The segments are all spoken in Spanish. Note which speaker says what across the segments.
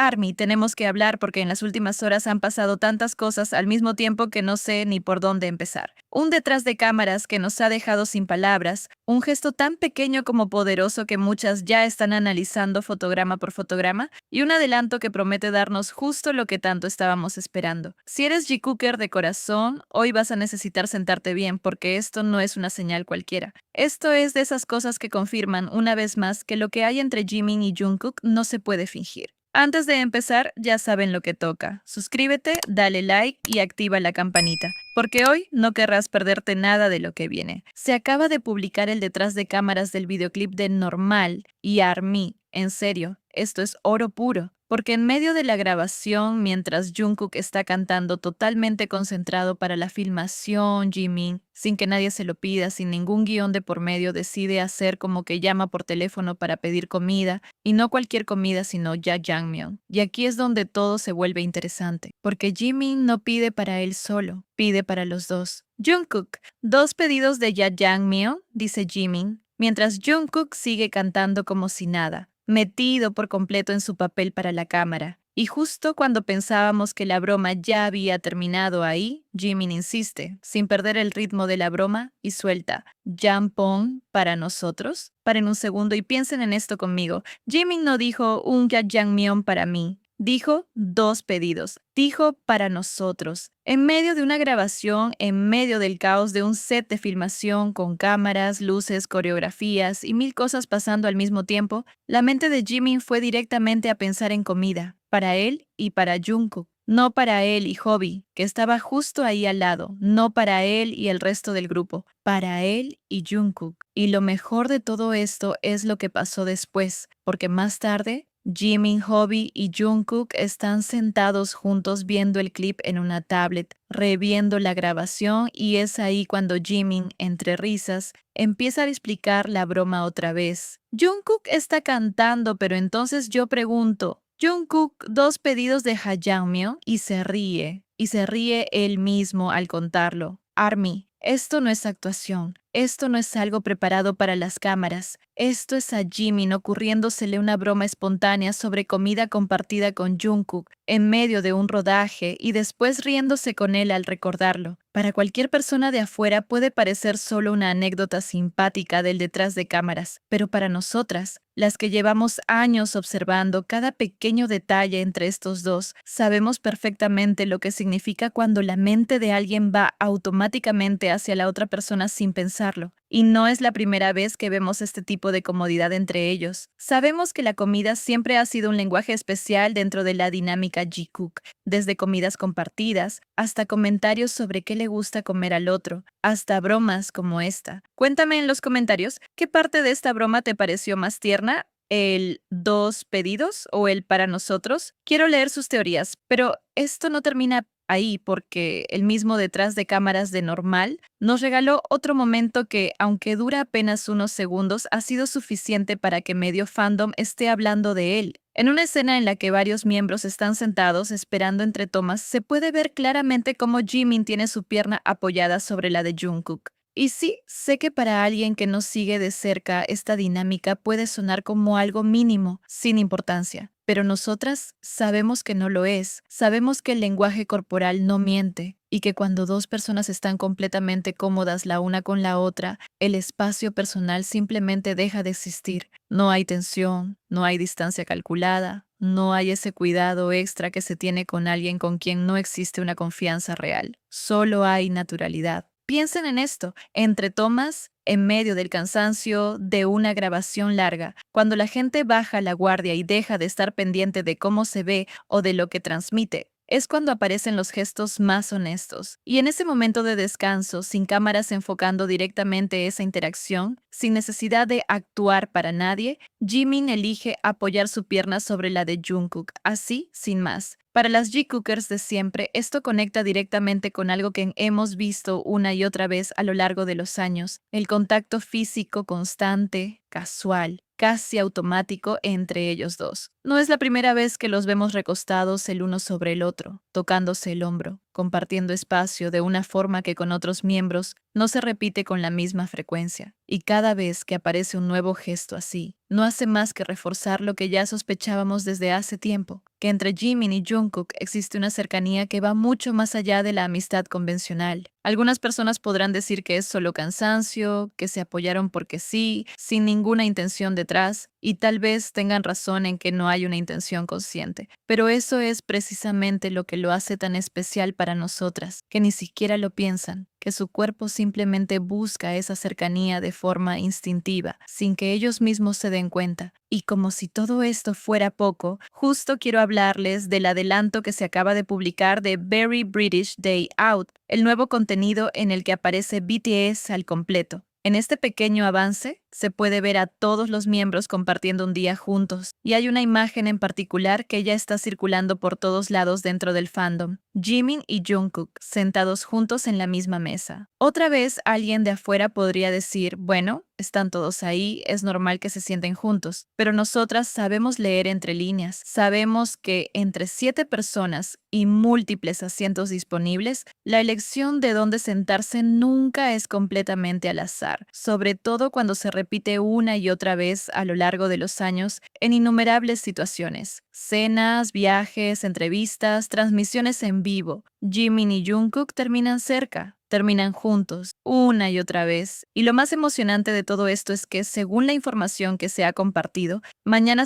Speaker 1: Army, tenemos que hablar porque en las últimas horas han pasado tantas cosas al mismo tiempo que no sé ni por dónde empezar. Un detrás de cámaras que nos ha dejado sin palabras, un gesto tan pequeño como poderoso que muchas ya están analizando fotograma por fotograma, y un adelanto que promete darnos justo lo que tanto estábamos esperando. Si eres G-Cooker de corazón, hoy vas a necesitar sentarte bien porque esto no es una señal cualquiera. Esto es de esas cosas que confirman una vez más que lo que hay entre Jimin y Jungkook no se puede fingir. Antes de empezar, ya saben lo que toca. Suscríbete, dale like y activa la campanita, porque hoy no querrás perderte nada de lo que viene. Se acaba de publicar el detrás de cámaras del videoclip de Normal y ARMY. En serio, esto es oro puro. Porque en medio de la grabación, mientras Jungkook está cantando totalmente concentrado para la filmación, Jimin, sin que nadie se lo pida, sin ningún guión de por medio, decide hacer como que llama por teléfono para pedir comida, y no cualquier comida, sino Jajangmyeon. Y aquí es donde todo se vuelve interesante, porque Jimin no pide para él solo, pide para los dos. Jungkook, 2 pedidos de Jajangmyeon, dice Jimin, mientras Jungkook sigue cantando como si nada, metido por completo en su papel para la cámara. Y justo cuando pensábamos que la broma ya había terminado ahí, Jimin insiste, sin perder el ritmo de la broma, y suelta Jampong para nosotros. Paren un segundo y piensen en esto conmigo. Jimin no dijo un jajangmyeon para mí. Dijo 2 pedidos. Dijo para nosotros. En medio de una grabación, en medio del caos de un set de filmación con cámaras, luces, coreografías y 1000 cosas pasando al mismo tiempo, la mente de Jimin fue directamente a pensar en comida, para él y para Jungkook. No para él y Hobby, que estaba justo ahí al lado, no para él y el resto del grupo, para él y Jungkook. Y lo mejor de todo esto es lo que pasó después, porque más tarde, Jimin, Hobby y Jungkook están sentados juntos viendo el clip en una tablet, reviendo la grabación, y es ahí cuando Jimin, entre risas, empieza a explicar la broma otra vez. Jungkook está cantando, pero entonces yo pregunto, Jungkook, 2 pedidos de Jajangmyeon, y se ríe él mismo al contarlo. ARMY, esto no es actuación, esto no es algo preparado para las cámaras, esto es a Jimin ocurriéndosele una broma espontánea sobre comida compartida con Jungkook en medio de un rodaje y después riéndose con él al recordarlo. Para cualquier persona de afuera puede parecer solo una anécdota simpática del detrás de cámaras, pero para nosotras, las que llevamos años observando cada pequeño detalle entre estos dos, sabemos perfectamente lo que significa cuando la mente de alguien va automáticamente hacia la otra persona sin pensarlo. Y no es la primera vez que vemos este tipo de comodidad entre ellos. Sabemos que la comida siempre ha sido un lenguaje especial dentro de la dinámica G-Cook, desde comidas compartidas, hasta comentarios sobre qué le gusta comer al otro, hasta bromas como esta. Cuéntame en los comentarios qué parte de esta broma te pareció más tierna, el 2 pedidos o el para nosotros. Quiero leer sus teorías, pero esto no termina ahí porque el mismo detrás de cámaras de Normal nos regaló otro momento que, aunque dura apenas unos segundos, ha sido suficiente para que medio fandom esté hablando de él. En una escena en la que varios miembros están sentados esperando entre tomas, se puede ver claramente cómo Jimin tiene su pierna apoyada sobre la de Jungkook. Y sí, sé que para alguien que no sigue de cerca esta dinámica puede sonar como algo mínimo, sin importancia. Pero nosotras sabemos que no lo es, sabemos que el lenguaje corporal no miente y que cuando 2 personas están completamente cómodas la una con la otra, el espacio personal simplemente deja de existir. No hay tensión, no hay distancia calculada, no hay ese cuidado extra que se tiene con alguien con quien no existe una confianza real. Solo hay naturalidad. Piensen en esto, entre tomas, en medio del cansancio de una grabación larga, cuando la gente baja la guardia y deja de estar pendiente de cómo se ve o de lo que transmite, es cuando aparecen los gestos más honestos. Y en ese momento de descanso, sin cámaras enfocando directamente esa interacción, sin necesidad de actuar para nadie, Jimin elige apoyar su pierna sobre la de Jungkook, así, sin más. Para las G-Cookers de siempre, esto conecta directamente con algo que hemos visto una y otra vez a lo largo de los años, el contacto físico constante, casual, casi automático entre ellos dos. No es la primera vez que los vemos recostados el uno sobre el otro, tocándose el hombro, compartiendo espacio de una forma que con otros miembros no se repite con la misma frecuencia. Y cada vez que aparece un nuevo gesto así, no hace más que reforzar lo que ya sospechábamos desde hace tiempo, que entre Jimin y Jungkook existe una cercanía que va mucho más allá de la amistad convencional. Algunas personas podrán decir que es solo cansancio, que se apoyaron porque sí, sin ninguna intención detrás, y tal vez tengan razón en que no hay una intención consciente. Pero eso es precisamente lo que lo hace tan especial para nosotras, que ni siquiera lo piensan, que su cuerpo simplemente busca esa cercanía de forma instintiva, sin que ellos mismos se den cuenta. Y como si todo esto fuera poco, justo quiero hablarles del adelanto que se acaba de publicar de Very British Day Out, el nuevo contenido en el que aparece BTS al completo. En este pequeño avance se puede ver a todos los miembros compartiendo un día juntos, y hay una imagen en particular que ya está circulando por todos lados dentro del fandom. Jimin y Jungkook sentados juntos en la misma mesa. Otra vez alguien de afuera podría decir, bueno, están todos ahí, es normal que se sienten juntos, pero nosotras sabemos leer entre líneas, sabemos que entre 7 personas y múltiples asientos disponibles, la elección de dónde sentarse nunca es completamente al azar, sobre todo cuando se repite una y otra vez a lo largo de los años en innumerables situaciones. Cenas, viajes, entrevistas, transmisiones en vivo. Jimin y Jungkook terminan cerca, terminan juntos, una y otra vez. Y lo más emocionante de todo esto es que, según la información que se ha compartido, mañana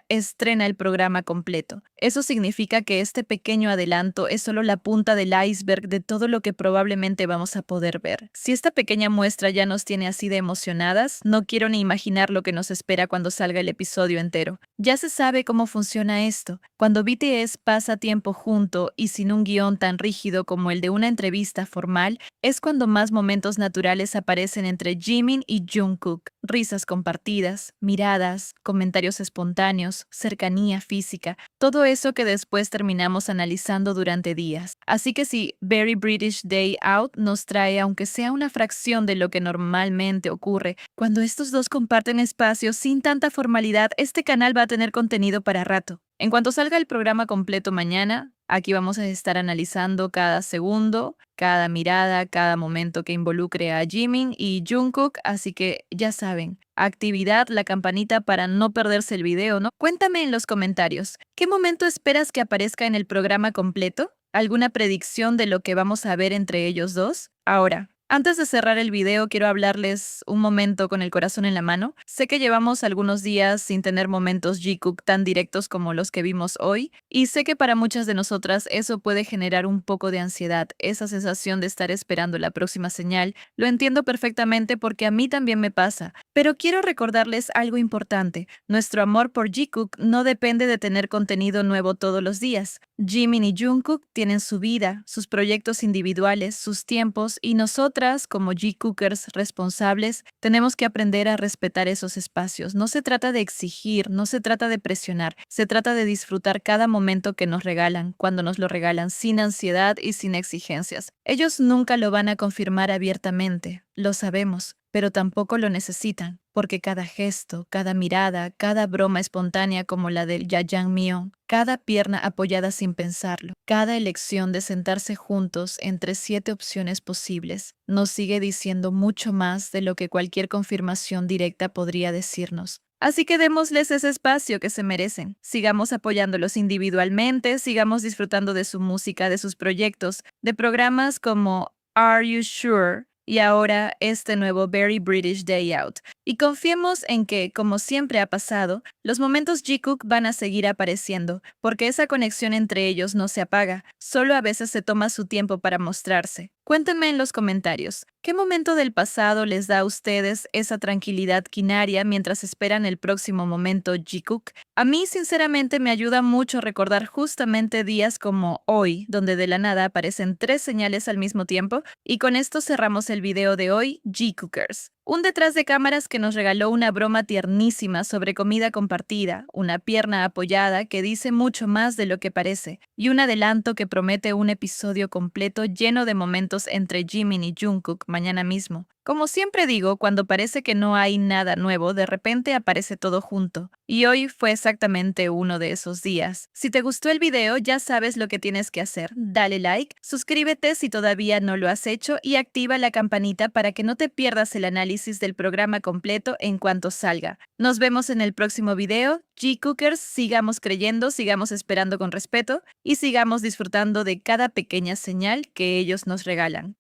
Speaker 1: estrena el programa completo. Eso significa que este pequeño adelanto es solo la punta del iceberg de todo lo que probablemente vamos a poder ver. Si esta pequeña muestra ya nos tiene así de emocionadas, no quiero ni imaginar lo que nos espera cuando salga el episodio entero. Ya se sabe cómo funciona esto. Cuando BTS pasa tiempo junto y sin un guión tan rígido como el de una entrevista formal, es cuando más momentos naturales aparecen entre Jimin y Jungkook. Risas compartidas, miradas, comentarios espontáneos, cercanía física, todo eso que después terminamos analizando durante días. Así que si Very British Day Out nos trae, aunque sea una fracción de lo que normalmente ocurre, cuando estos dos comparten espacios sin tanta formalidad, este canal va a tener contenido para rato. En cuanto salga el programa completo mañana, aquí vamos a estar analizando cada segundo, cada mirada, cada momento que involucre a Jimin y Jungkook, así que ya saben, actividad, la campanita para no perderse el video, ¿no? Cuéntame en los comentarios, ¿qué momento esperas que aparezca en el programa completo? ¿Alguna predicción de lo que vamos a ver entre ellos dos? Ahora, antes de cerrar el video, quiero hablarles un momento con el corazón en la mano. Sé que llevamos algunos días sin tener momentos Jikook tan directos como los que vimos hoy, y sé que para muchas de nosotras eso puede generar un poco de ansiedad, esa sensación de estar esperando la próxima señal. Lo entiendo perfectamente porque a mí también me pasa, pero quiero recordarles algo importante. Nuestro amor por Jikook no depende de tener contenido nuevo todos los días. Jimin y Jungkook tienen su vida, sus proyectos individuales, sus tiempos, y nosotras, como Jikookers responsables, tenemos que aprender a respetar esos espacios. No se trata de exigir, no se trata de presionar, se trata de disfrutar cada momento que nos regalan, cuando nos lo regalan sin ansiedad y sin exigencias. Ellos nunca lo van a confirmar abiertamente, lo sabemos, pero tampoco lo necesitan, porque cada gesto, cada mirada, cada broma espontánea como la del Jajangmyeon, cada pierna apoyada sin pensarlo, cada elección de sentarse juntos entre 7 opciones posibles, nos sigue diciendo mucho más de lo que cualquier confirmación directa podría decirnos. Así que démosles ese espacio que se merecen. Sigamos apoyándolos individualmente, sigamos disfrutando de su música, de sus proyectos, de programas como Are You Sure? Y ahora este nuevo Very British Day Out. Y confiemos en que, como siempre ha pasado, los momentos Jikook van a seguir apareciendo, porque esa conexión entre ellos no se apaga, solo a veces se toma su tiempo para mostrarse. Cuéntenme en los comentarios, ¿qué momento del pasado les da a ustedes esa tranquilidad quinaria mientras esperan el próximo momento Jikook? A mí, sinceramente, me ayuda mucho recordar justamente días como hoy, donde de la nada aparecen 3 señales al mismo tiempo, y con esto cerramos el video de hoy, Jikookers. Un detrás de cámaras que nos regaló una broma tiernísima sobre comida compartida, una pierna apoyada que dice mucho más de lo que parece, y un adelanto que promete un episodio completo lleno de momentos entre Jimin y Jungkook mañana mismo. Como siempre digo, cuando parece que no hay nada nuevo, de repente aparece todo junto. Y hoy fue exactamente uno de esos días. Si te gustó el video, ya sabes lo que tienes que hacer. Dale like, suscríbete si todavía no lo has hecho y activa la campanita para que no te pierdas el análisis del programa completo en cuanto salga. Nos vemos en el próximo video. G-Cookers, sigamos creyendo, sigamos esperando con respeto y sigamos disfrutando de cada pequeña señal que ellos nos regalan.